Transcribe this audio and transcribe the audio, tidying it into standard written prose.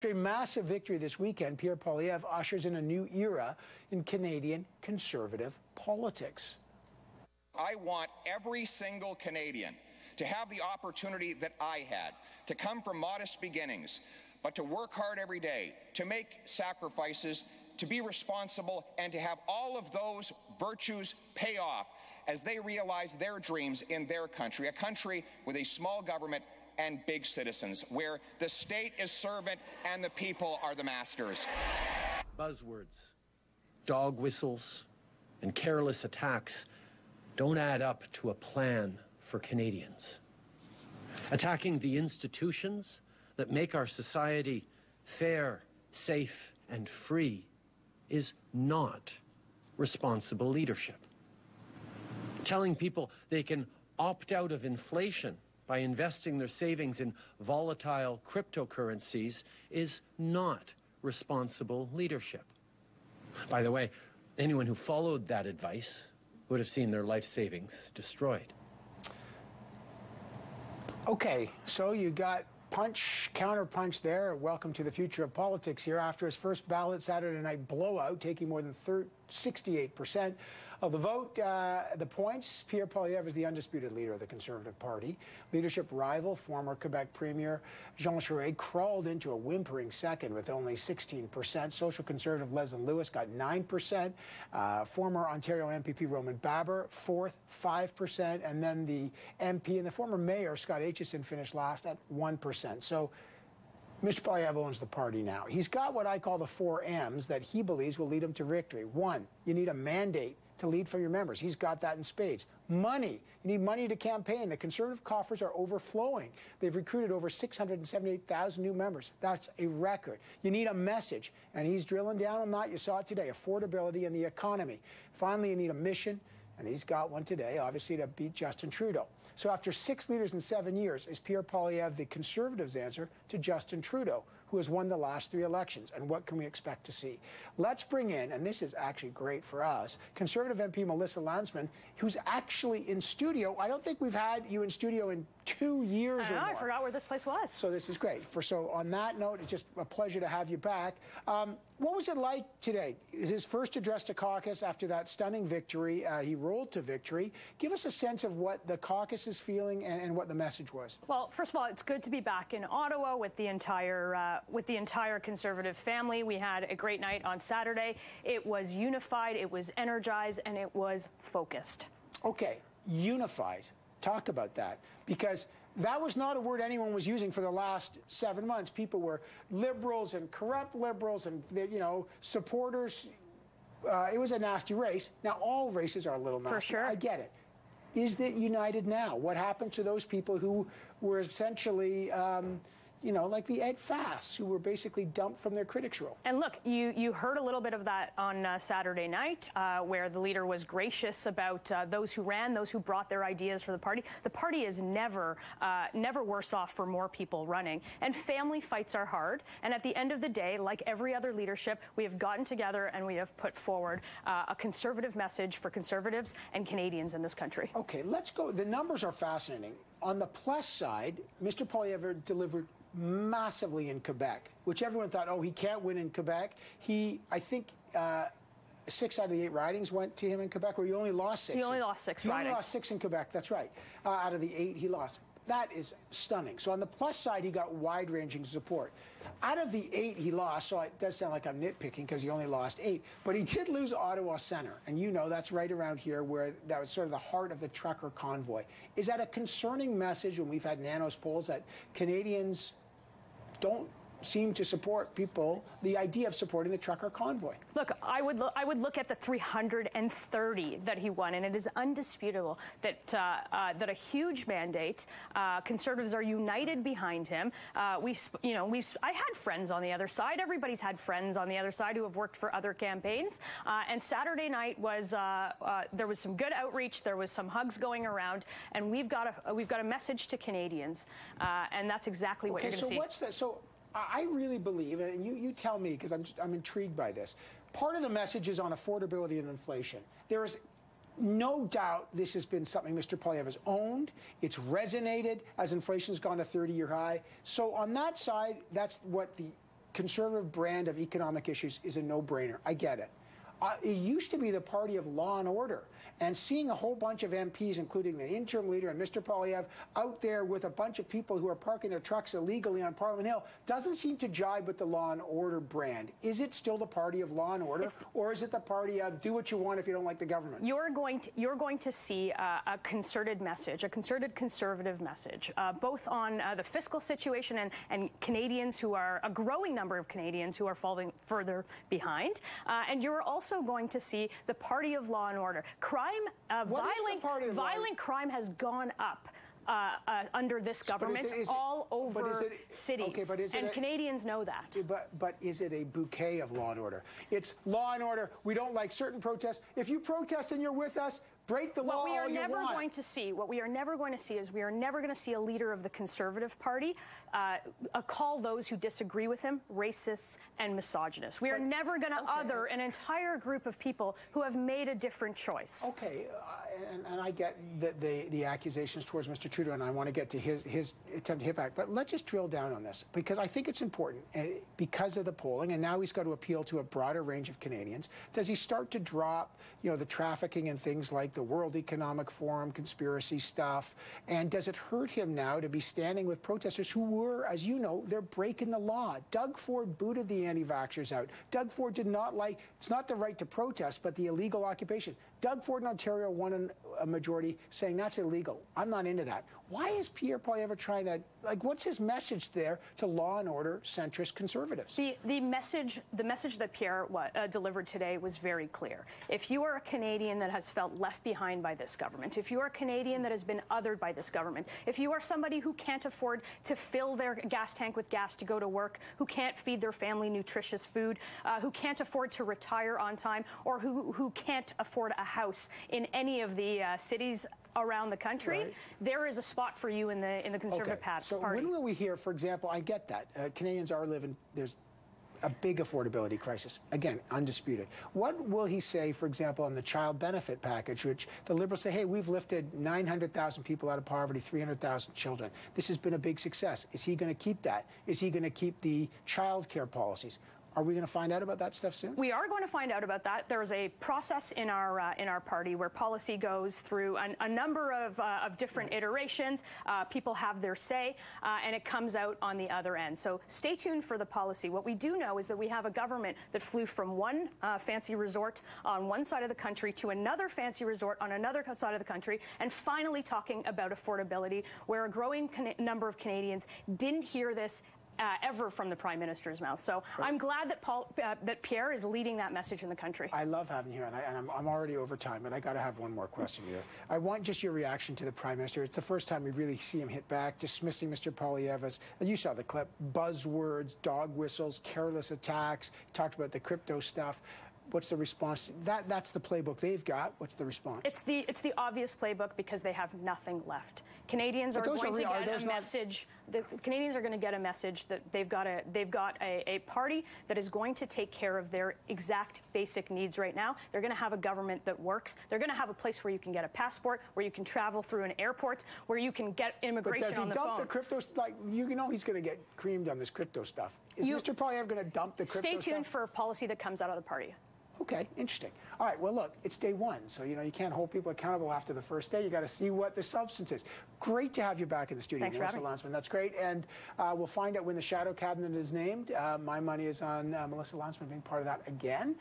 After a massive victory this weekend, Pierre Poilievre ushers in a new era in Canadian Conservative politics. I want every single Canadian to have the opportunity that I had, to come from modest beginnings, but to work hard every day, to make sacrifices, to be responsible, and to have all of those virtues pay off as they realize their dreams in their country, a country with a small government and big citizens, where the state is servant and the people are the masters. Buzzwords, dog whistles, and careless attacks don't add up to a plan for Canadians. Attacking the institutions that make our society fair, safe, and free is not responsible leadership. Telling people they can opt out of inflation by investing their savings in volatile cryptocurrencies is not responsible leadership. By the way, anyone who followed that advice would have seen their life savings destroyed. Okay, so you got punch, counter-punch there. Welcome to the future of politics here. After his first ballot Saturday night blowout, taking more than 68% of the vote, the points, Pierre Poilievre is the undisputed leader of the Conservative Party. Leadership rival, former Quebec Premier Jean Charest, crawled into a whimpering second with only 16%. Social Conservative Leslyn Lewis got 9%. Former Ontario MPP Roman Baber, fourth, 5%. And then the MP and the former mayor, Scott Aitchison, finished last at 1%. So Mr. Poilievre owns the party now. He's got what I call the 4 M's that he believes will lead him to victory. 1, you need a mandate to lead from your members. He's got that in spades. Money. You need money to campaign. The Conservative coffers are overflowing. They've recruited over 678,000 new members. That's a record. You need a message, and he's drilling down on that. You saw it today, affordability and the economy. Finally, you need a mission, and he's got one today, obviously, to beat Justin Trudeau. So after 6 leaders in 7 years, is Pierre Poilievre the Conservatives' answer to Justin Trudeau, who has won the last 3 elections? And what can we expect to see? Let's bring in, and this is actually great for us, Conservative MP Melissa Lantsman, who's actually in studio. I don't think we've had you in studio in 2 years or more. I forgot where this place was. So this is great. So on that note, it's just a pleasure to have you back. What was it like today? His first address to caucus after that stunning victory. He rolled to victory. Give us a sense of what the caucus is feeling and what the message was. Well, first of all, it's good to be back in Ottawa with the entire Conservative family. We had a great night on Saturday. It was unified, it was energized, and it was focused. Okay, unified. Talk about that, because that was not a word anyone was using for the last 7 months. People were liberals and corrupt liberals and, you know, supporters. It was a nasty race. Now, all races are a little nasty. For sure. I get it. Is it united now? What happened to those people who were essentially, you know, like the Ed Fasts, who were basically dumped from their critics' role? And look, you heard a little bit of that on Saturday night, where the leader was gracious about those who ran, those who brought their ideas for the party. The party is never worse off for more people running. And family fights are hard. And at the end of the day, like every other leadership, we have gotten together and we have put forward a conservative message for Conservatives and Canadians in this country. Okay, let's go. The numbers are fascinating. On the plus side, Mr. Poilievre delivered massively in Quebec, which everyone thought, oh, he can't win in Quebec. I think 6 out of the 8 ridings went to him in Quebec, or he only lost 6. He only lost 6 ridings. He only ridings. lost 6 in Quebec, that's right. Out of the 8 he lost. That is stunning. So on the plus side, he got wide-ranging support. Out of the 8 he lost, so it does sound like I'm nitpicking because he only lost 8, but he did lose Ottawa Centre. And you know that's right around here where that was sort of the heart of the trucker convoy. Is that a concerning message when we've had Nanos polls that Canadians don't seem to support the idea of supporting the trucker convoy? Look, I would look at the 330 that he won, and it is undisputable that that a huge mandate. Conservatives are united behind him. I had friends on the other side. Everybody's had friends on the other side who have worked for other campaigns. And Saturday night was there was some good outreach. There was some hugs going around, and we've got a message to Canadians, and that's exactly what you're going to see. Okay, so what's that? So I really believe, and you tell me, because I'm intrigued by this, part of the message is on affordability and inflation. There is no doubt this has been something Mr. Poilievre has owned. It's resonated as inflation's gone to 30-year high. So on that side, that's what the conservative brand of economic issues is a no-brainer. I get it. It used to be the party of law and order. And seeing a whole bunch of MPs, including the interim leader and Mr. Poilievre, out there with a bunch of people who are parking their trucks illegally on Parliament Hill doesn't seem to jibe with the law and order brand. Is it still the party of law and order, or is it the party of do what you want if you don't like the government? You're going to see a concerted message, a concerted conservative message, both on the fiscal situation and Canadians who are, a growing number of Canadians who are falling further behind. And you're also going to see the party of law and order. Violent crime has gone up under this government all over cities, and Canadians know that. But is it a bouquet of law and order? It's law and order. We don't like certain protests. If you protest and you're with us, break the law all you want. What we are never going to see is we are never going to see a leader of the Conservative Party call those who disagree with him racists and misogynists. We are never going to other an entire group of people who have made a different choice. Okay, and I get the accusations towards Mr. Trudeau, and I want to get to his attempt to hit back. But let's just drill down on this, because I think it's important, because of the polling, and now he's got to appeal to a broader range of Canadians. Does he start to drop, the trafficking and things like the World Economic Forum conspiracy stuff? And does it hurt him now to be standing with protesters who were, as you know, they're breaking the law? Doug Ford booted the anti-vaxxers out. Doug Ford did not like, it's not the right to protest, but the illegal occupation. Doug Ford in Ontario won a majority saying that's illegal. I'm not into that. Why is Pierre Poilievre trying to, what's his message there to law and order centrist conservatives? The message that Pierre delivered today was very clear. If you are a Canadian that has felt left behind by this government, if you are a Canadian that has been othered by this government, if you are somebody who can't afford to fill their gas tank with gas to go to work, who can't feed their family nutritious food, who can't afford to retire on time, or who can't afford a house in any of the cities around the country, there is a spot for you in the Conservative Party. So when will we hear, for example, I get that, Canadians are living, there's a big affordability crisis, again, undisputed. What will he say, for example, on the child benefit package, which the Liberals say, hey, we've lifted 900,000 people out of poverty, 300,000 children. This has been a big success. Is he going to keep that? Is he going to keep the child care policies? Are we going to find out about that stuff soon? We are going to find out about that. There's a process in our party where policy goes through a number of different iterations. People have their say, and it comes out on the other end. So stay tuned for the policy. What we do know is that we have a government that flew from one fancy resort on one side of the country to another fancy resort on another side of the country, and finally talking about affordability, where a growing number of Canadians didn't hear this ever from the Prime Minister's mouth. So I'm glad that Pierre is leading that message in the country. I love having you, and I'm already over time, but I got to have one more question here. I want just your reaction to the Prime Minister. It's the first time we really see him hit back, dismissing Mr. Poilievre as you saw the clip, buzzwords, dog whistles, careless attacks. He talked about the crypto stuff. What's the response? That's the playbook they've got. What's the response? It's the obvious playbook, because they have nothing left. Canadians are going to get a message. The Canadians are going to get a message that they've got a party that is going to take care of their exact basic needs right now. They're going to have a government that works. They're going to have a place where you can get a passport, where you can travel through an airport, where you can get immigration on the phone. But does he dump the crypto? He's going to get creamed on this crypto stuff. Is Mr. Poilievre going to dump the crypto stuff? Stay tuned for a policy that comes out of the party. Okay, interesting. All right, well, look, it's day one, so, you can't hold people accountable after the first day. You got to see what the substance is. Great to have you back in the studio, Melissa Lantsman. That's great, and we'll find out when the shadow cabinet is named. My money is on Melissa Lantsman being part of that again.